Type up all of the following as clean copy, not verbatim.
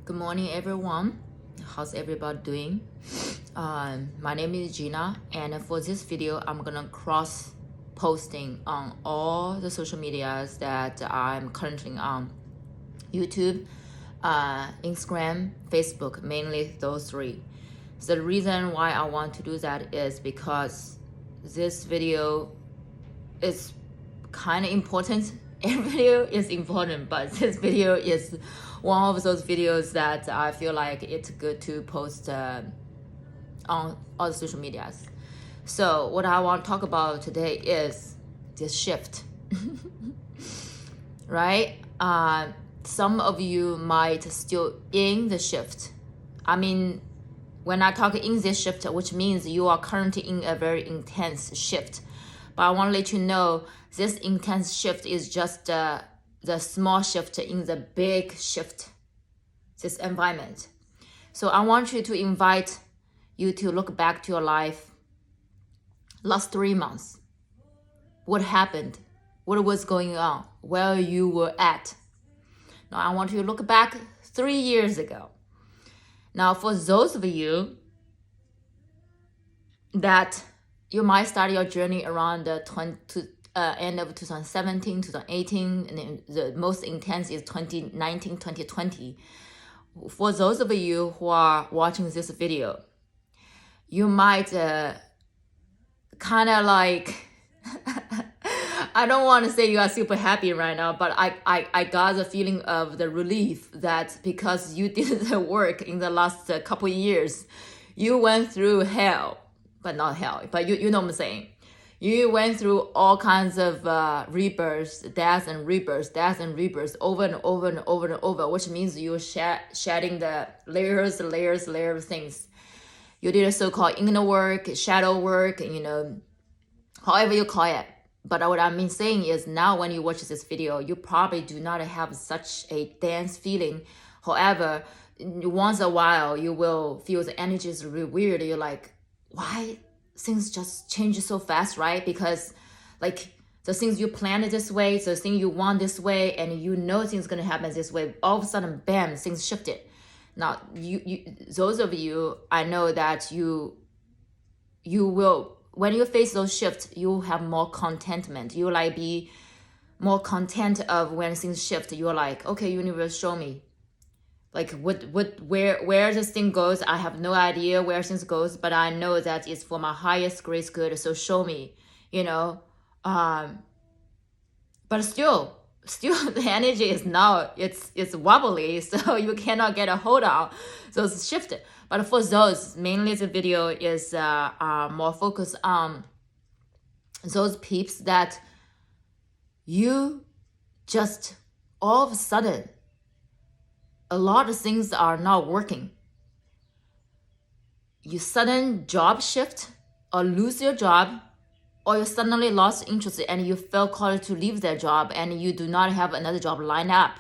Good morning, everyone. How's everybody doing? My name is Gina, and for this video, I'm gonna cross posting on all the social medias that I'm currently on: YouTube, Instagram, Facebook, mainly those three. So the reason why I want to do that is because this video is kind of important. Every video is important, but this video is one of those videos that I feel like it's good to post on all the social medias. So what I want to talk about today is this shift, right? Some of you might still in the shift. I mean, when I talk in this shift, which means you are currently in a very intense shift. But I want to let you know this intense shift is just the small shift in the big shift, this environment. So I want you to invite you to look back to your life last 3 months. What happened? What was going on? Where you were at? Now I want you to look back 3 years ago. Now for those of you that you might start your journey around the end of 2017, 2018, and then the most intense is 2019, 2020. For those of you who are watching this video, you might kind of like, I don't want to say you are super happy right now, but I got the feeling of the relief that because you did the work in the last couple of years, you went through hell, but not hell, but you know what I'm saying. You went through all kinds of rebirths, deaths and rebirths, over and over and over and over, which means you're shedding the layers of things. You did a so-called inner work, shadow work, however you call it. But what I mean saying is now when you watch this video, you probably do not have such a dense feeling. However, once in a while, you will feel the energy is really weird. You're like, why things just change so fast, right? Because like the things you planned this way, the thing you want this way, and you know things gonna happen this way, all of a sudden, bam, things shifted. Now, you those of you, I know that you will, when you face those shifts, you have more contentment. You like be more content of when things shift. You're like, okay, universe, show me. Like where this thing goes, I have no idea where things goes, but I know that it's for my highest grace good. So show me, But still the energy is now it's wobbly, so you cannot get a hold on. So it's shifted. But for those, mainly the video is more focused on those peeps that you just all of a sudden a lot of things are not working. You sudden job shift or lose your job, or you suddenly lost interest and you feel called to leave that job and you do not have another job lined up.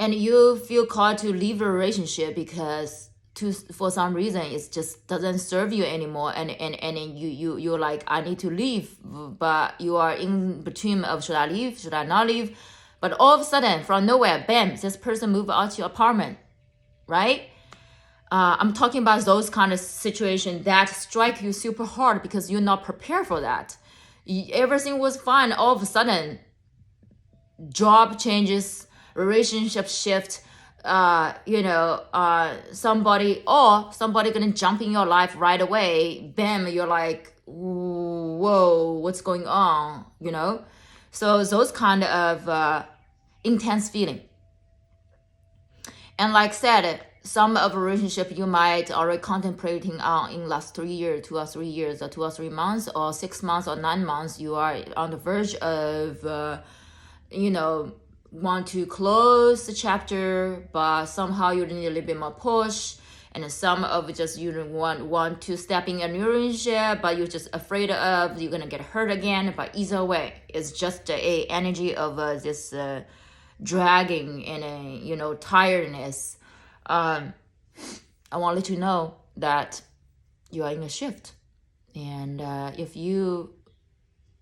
And you feel called to leave the relationship because for some reason it just doesn't serve you anymore, and you're like, I need to leave, but you are in between of should I leave, should I not leave? But all of a sudden, from nowhere, bam, this person moved out to your apartment, right? I'm talking about those kind of situations that strike you super hard because you're not prepared for that. Everything was fine. All of a sudden, job changes, relationship shift, somebody gonna jump in your life right away. Bam, you're like, whoa, what's going on? So those kind of intense feeling. And like said, some of a relationship you might already contemplating on in last 3 years, 2 or 3 years, or 2 or 3 months, or 6 months or 9 months, you are on the verge of, want to close the chapter, but somehow you need a little bit more push. And some of just you want to step in a new relationship, but you're just afraid of you're gonna get hurt again. But either way, it's just a energy of this dragging and tiredness. I want to let you know that you are in a shift, and if you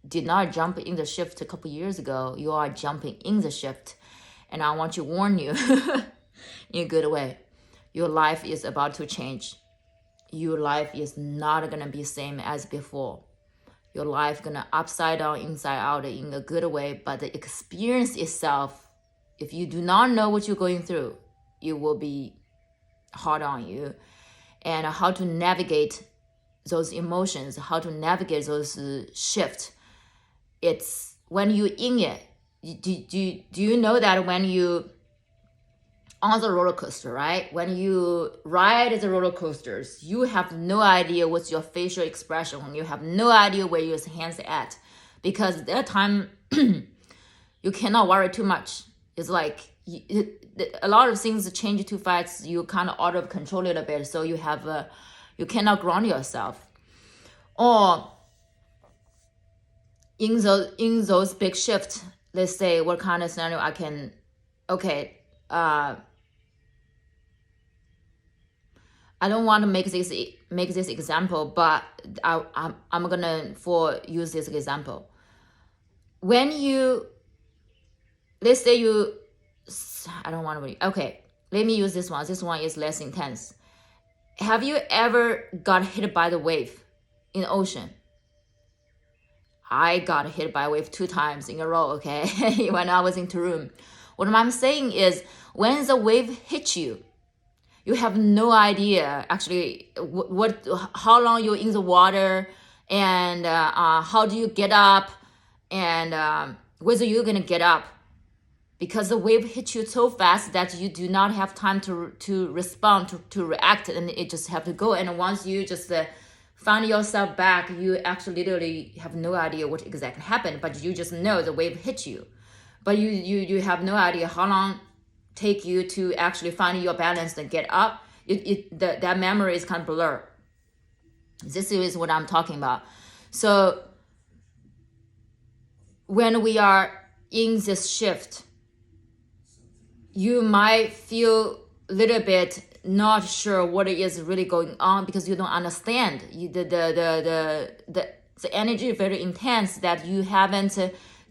did not jump in the shift a couple years ago, you are jumping in the shift, and I want to warn you. in a good way. Your life is about to change. Your life is not gonna be the same as before. Your life gonna upside down, inside out in a good way, but the experience itself, if you do not know what you're going through, it will be hard on you. And how to navigate those emotions, how to navigate those shifts. It's when you're in it. Do you know that when you on the roller coaster, right? When you ride the roller coasters, you have no idea what's your facial expression. You have no idea where your hands are at, because at that time you cannot worry too much. It's like a lot of things change too fast. You kind of out of control a little bit, so you have you cannot ground yourself. Or in those big shifts, let's say what kind of scenario I can, okay. I don't want to make this example, but I'm gonna use this example. When you, let's say you, I don't want to read. Okay, let me use this one. This one is less intense. Have you ever got hit by the wave in the ocean? I got hit by a wave 2 times in a row, okay, when I was in Tulum. What I'm saying is, when the wave hits you, you have no idea actually how long you're in the water, and how do you get up, and whether you're gonna get up, because the wave hits you so fast that you do not have time to respond, to react, and it just have to go. And once you just find yourself back, you actually literally have no idea what exactly happened, but you just know the wave hit you, but you have no idea how long take you to actually find your balance and get up. That memory is kind of blurred. This is what I'm talking about. So when we are in this shift, you might feel a little bit not sure what is really going on, because you don't understand. The energy is very intense, that you haven't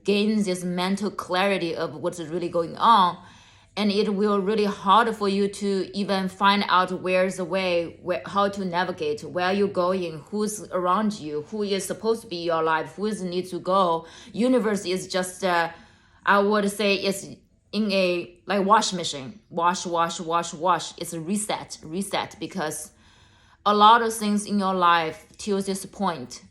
gained this mental clarity of what's really going on. And it will really hard for you to even find out where's the way, how to navigate, where you're going, who's around you, who is supposed to be your life, who is need to go. Universe is just, I would say, it's in a like wash machine. Wash. It's a reset, because a lot of things in your life till this point,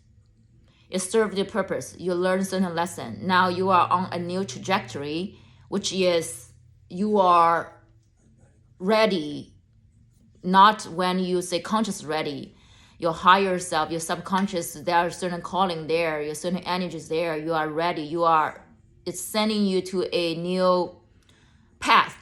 it served the purpose. You learn certain lesson. Now you are on a new trajectory, which is you are ready, not when you say conscious ready. Your higher self, your subconscious, there are certain calling there, your certain energies there, you are ready. It's sending you to a new path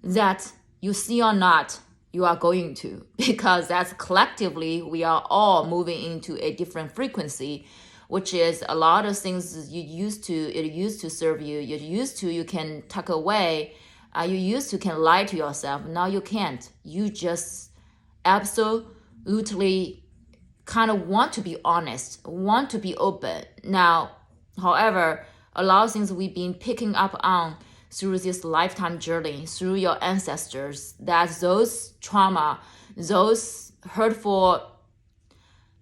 that you see or not, you are going to, because that's collectively, we are all moving into a different frequency, which is a lot of things it used to serve you, you can tuck away. You used to can lie to yourself. Now you can't. You just absolutely kind of want to be honest, want to be open. Now, however, a lot of things we've been picking up on through this lifetime journey, through your ancestors, that those trauma, those hurtful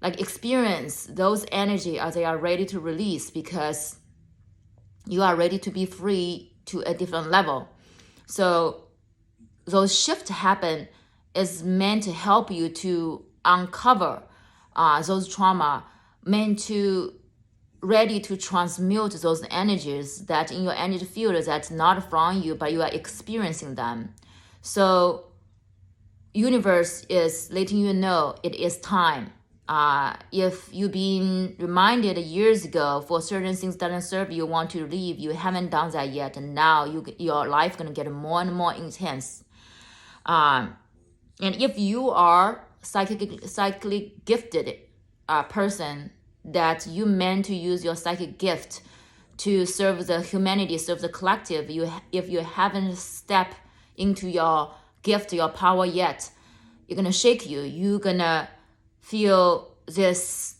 like experience, those energy, they are ready to release, because you are ready to be free to a different level. So those shifts happen is meant to help you to uncover those trauma, meant to ready to transmute those energies that in your energy field that's not from you, but you are experiencing them. So universe is letting you know it is time. If you've been reminded years ago for certain things that doesn't serve you, want to leave, you haven't done that yet, and now your life gonna get more and more intense. And if you are psychically gifted person, that you meant to use your psychic gift to serve the humanity, serve the collective, if you haven't stepped into your gift, your power yet, you're gonna shake you. You're gonna feel this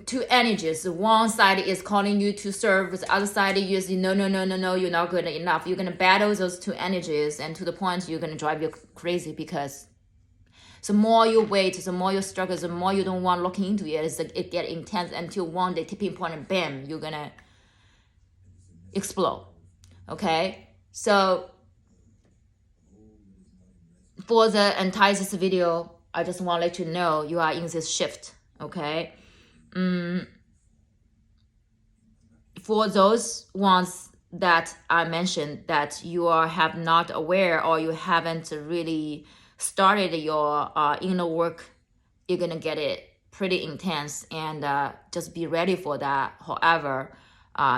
two energies. One side is calling you to serve, the other side is no, you're not good enough. You're gonna battle those two energies, and to the point you're gonna drive you crazy, because the more you wait, the more you struggle, the more you don't want looking into it. It get intense until one day tipping point and bam, you're gonna explode. Okay, so for the entire this video, I just want to let you know you are in this shift. Okay, for those ones that I mentioned that you have not aware, or you haven't really started your inner work, you're gonna get it pretty intense, and just be ready for that. However,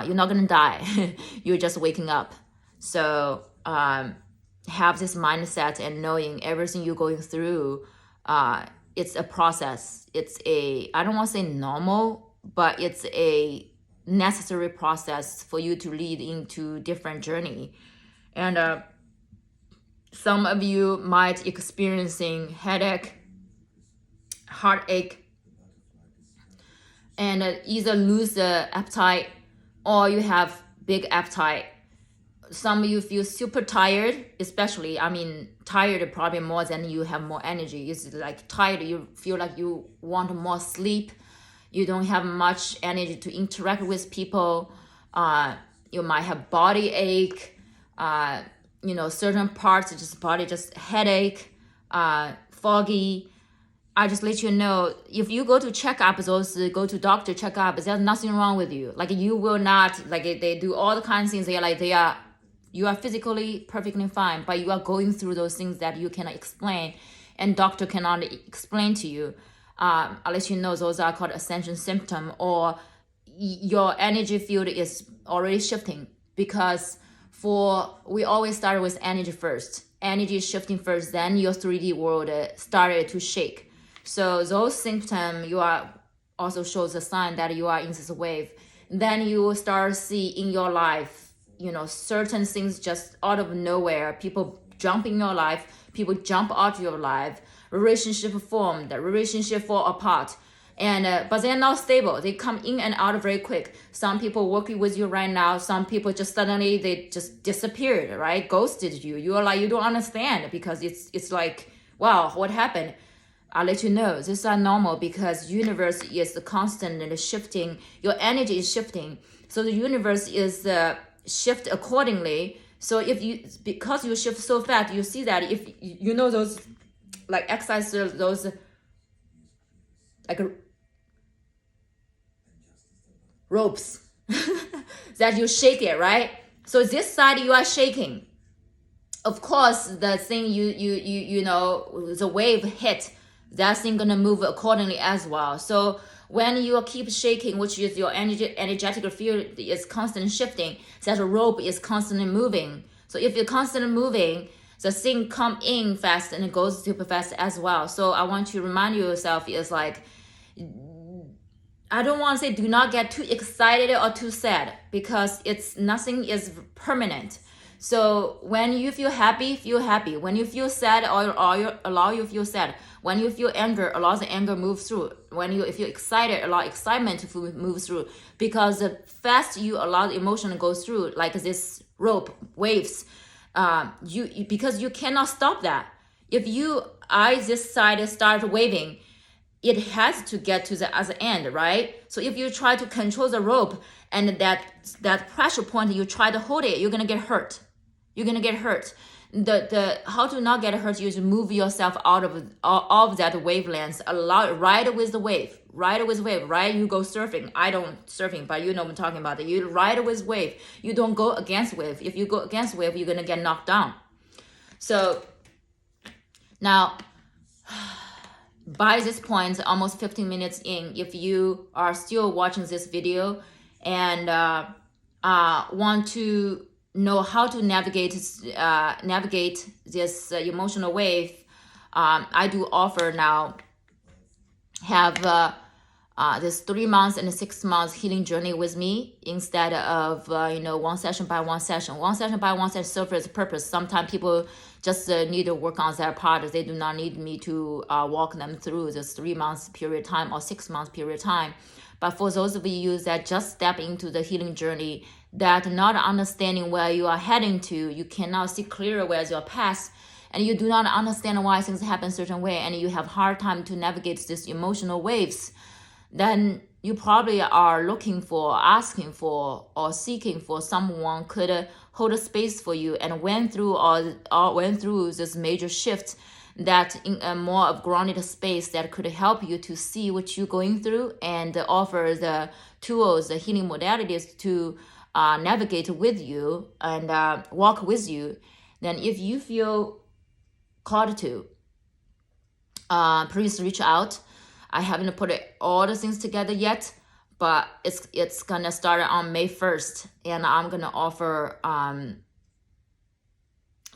you're not gonna die. You're just waking up. So have this mindset and knowing everything you're going through, it's a process. It's I don't want to say normal, but it's a necessary process for you to lead into different journey. And some of you might experiencing headache, heartache, and either lose the appetite or you have big appetite. Some of you feel super tired, especially, tired probably more than you have more energy. It's like tired, you feel like you want more sleep. You don't have much energy to interact with people. You might have body ache, certain parts, just body, just headache, foggy. I just let you know, if you go to checkup, go to doctor checkup, there's nothing wrong with you. Like, you will not, like, they do all the kinds of things. You are physically perfectly fine, but you are going through those things that you cannot explain, and doctor cannot explain to you. I'll let you know those are called ascension symptom, or your energy field is already shifting, because we always start with energy first. Energy is shifting first, then your 3D world started to shake. So those symptoms, you are also shows a sign that you are in this wave. Then you will start see in your life, certain things just out of nowhere. People jump in your life, people jump out of your life, relationship formed, relationship fall apart. And but they're not stable. They come in and out very quick. Some people working with you right now, some people just suddenly they just disappeared, right? Ghosted you. You are like, you don't understand, because it's like, wow, what happened? I'll let you know, this is normal, because universe is constantly shifting. Your energy is shifting. So the universe is shift accordingly. So because you shift so fast, you see that if those like exercise, those like ropes that you shake it, right? So this side you are shaking. Of course, the thing the wave hit, that thing gonna move accordingly as well. So when you keep shaking, which is your energetic field is constantly shifting, that rope is constantly moving. So if you're constantly moving, the thing come in fast and it goes super fast as well. So I want to remind yourself, is like, I don't want to say do not get too excited or too sad, because nothing is permanent. So when you feel happy, feel happy. When you feel sad, or allow you feel sad. When you feel anger, allow the anger move through. If you're excited, allow excitement to move through. Because the fast you allow the emotion to go through, like this rope, waves, because you cannot stop that. If this side start waving, it has to get to the other end, right? So if you try to control the rope, and that pressure point, you try to hold it, you're gonna get hurt. You're gonna get hurt. The how to not get hurt is move yourself out of that wavelength. Ride with the wave. Ride with wave. Right? You go surfing. I don't surfing, but you know what I'm talking about. You ride with wave. You don't go against wave. If you go against wave, you're gonna get knocked down. So now, by this point, almost 15 minutes in, if you are still watching this video and want to know how to navigate this emotional wave, I do offer now have this 3 months and 6 months healing journey with me, instead of one session by one session. One session by one session serves its purpose. Sometimes people just need to work on their part. They do not need me to walk them through this 3 months period of time or 6 months period of time. But for those of you that just step into the healing journey, that not understanding where you are heading to, you cannot see clearer where's your path, and you do not understand why things happen a certain way, and you have hard time to navigate these emotional waves, then you probably are looking for, asking for, or seeking for someone could hold a space for you and went through this major shift, that in a more of grounded space that could help you to see what you're going through and offer the tools, the healing modalities to navigate with you and walk with you. Then if you feel called to, please reach out. I haven't put all the things together yet, but it's gonna start on May 1st, and I'm gonna offer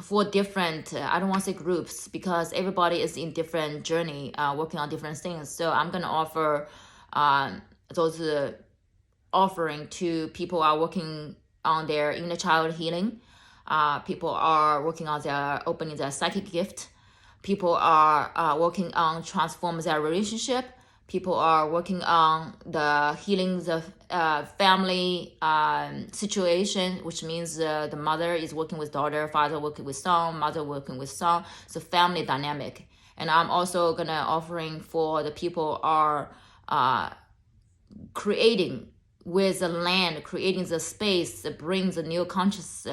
4 different, I don't want to say groups, because everybody is in different journey, working on different things. So I'm gonna offer those offering to people who are working on their inner child healing. People are working on their opening their psychic gift. People are working on transforming their relationship. People are working on the healing the family situation, which means the mother is working with daughter, father working with son, mother working with son. So family dynamic. And I'm also gonna offering for the people are creating with the land, creating the space that brings a new conscious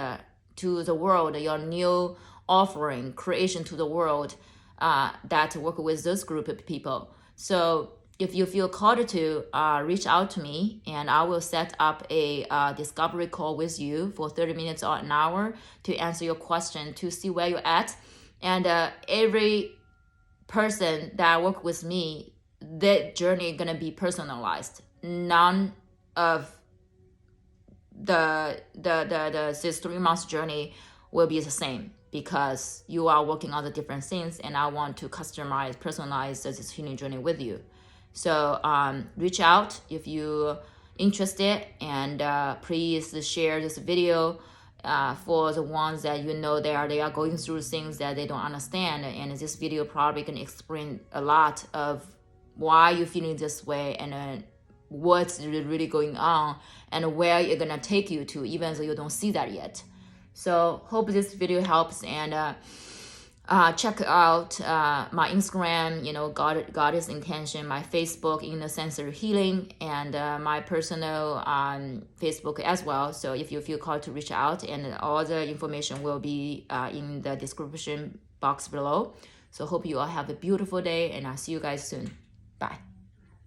to the world, your new offering, creation to the world, that work with this group of people. So if you feel called to, reach out to me, and I will set up a discovery call with you for 30 minutes or an hour to answer your question, to see where you're at. And every person that work with me, that journey gonna be personalized. None of this 3 months journey will be the same, because you are working on the different things, and I want to customize, personalize this healing journey with you. So reach out if you interested, and please share this video for the ones that you know they are going through things that they don't understand. And this video probably can explain a lot of why you're feeling this way, and what's really going on, and where you're gonna take you to, even though you don't see that yet. So hope this video helps, and check out my Instagram, Goddess Intention, my Facebook, Inner Sensory Healing, and my personal Facebook as well. So if you feel called to reach out, and all the information will be in the description box below. So hope you all have a beautiful day, and I'll see you guys soon. Bye.